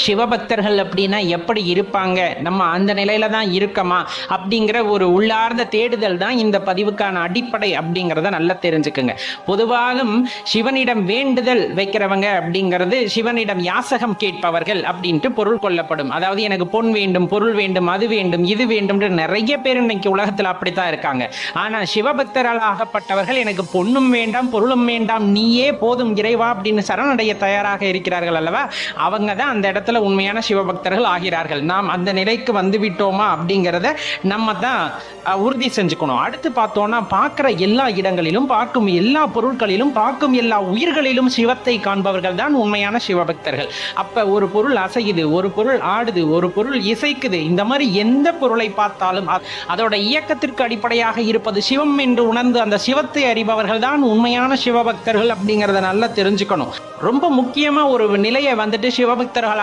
சிவபக்தர்கள் அப்படின்னா எப்படி இருப்பாங்க, நம்ம அந்த நிலையில தான் இருக்கமா அப்படிங்கிற ஒரு உள்ளார்ந்த தேடுதல் தான் இந்த பதிவுக்கான அடிப்படை அப்படிங்கிறத நல்லா தெரிஞ்சுக்குங்க. பொதுவாலும் சிவனிடம் வேண்டுதல் வைக்கிறவங்க அப்படிங்கிறது சிவனிடம் யாசகம் கேட்பவர்கள் அப்படின்ட்டு பொருள் கொள்ளப்படும். அதாவது எனக்கு பொன் வேண்டும், பொருள் வேண்டும், அது வேண்டும், இது வேண்டும், நிறைய பேர் இன்னைக்கு உலகத்தில் அப்படித்தான் இருக்காங்க. ஆனா சிவபக்தர்களாகப்பட்டவர்கள் எனக்கு பொண்ணும் வேண்டாம், பொருளும் வேண்டாம், நீயே போதும் இறைவா அப்படின்னு சரணடைய தயாராக இருக்கிறார்கள் அல்லவா, அவங்க தான் அந்த இடத்துல உண்மையான சிவபக்தர்கள் ஆகிறார்கள். நாம் அந்த நிலைக்கு வந்து விட்டோமா அப்படிங்கிறத நம்ம தான் உறுதி செஞ்சுக்கணும். அடுத்து பார்த்தோம்னா, பார்க்கிற எல்லா இடங்களிலும், பார்க்கும் எல்லா பொருட்களிலும், பார்க்கும் எல்லா உயிர்களிலும் சிவத்தை காண்பவர்கள் தான் உண்மையான சிவபக்தர்கள். அப்ப ஒரு பொருள் அசையுது, ஒரு பொருள் ஆடுது, ஒரு பொருள் இசைக்குது, இந்த மாதிரி எந்த பொருளை பார்த்தாலும் அதோட இயக்கத்திற்கு அடிப்படையாக இருப்பது சிவம் என்று உணர்ந்து அந்த சிவத்தை அறிபவர்கள் தான் உண்மையான சிவபக்தர்கள் அப்படிங்கிறத நல்லா தெரிஞ்சுக்கணும். ரொம்ப முக்கியமா ஒரு நிலையை வந்துட்டு சிவபக்தர்கள்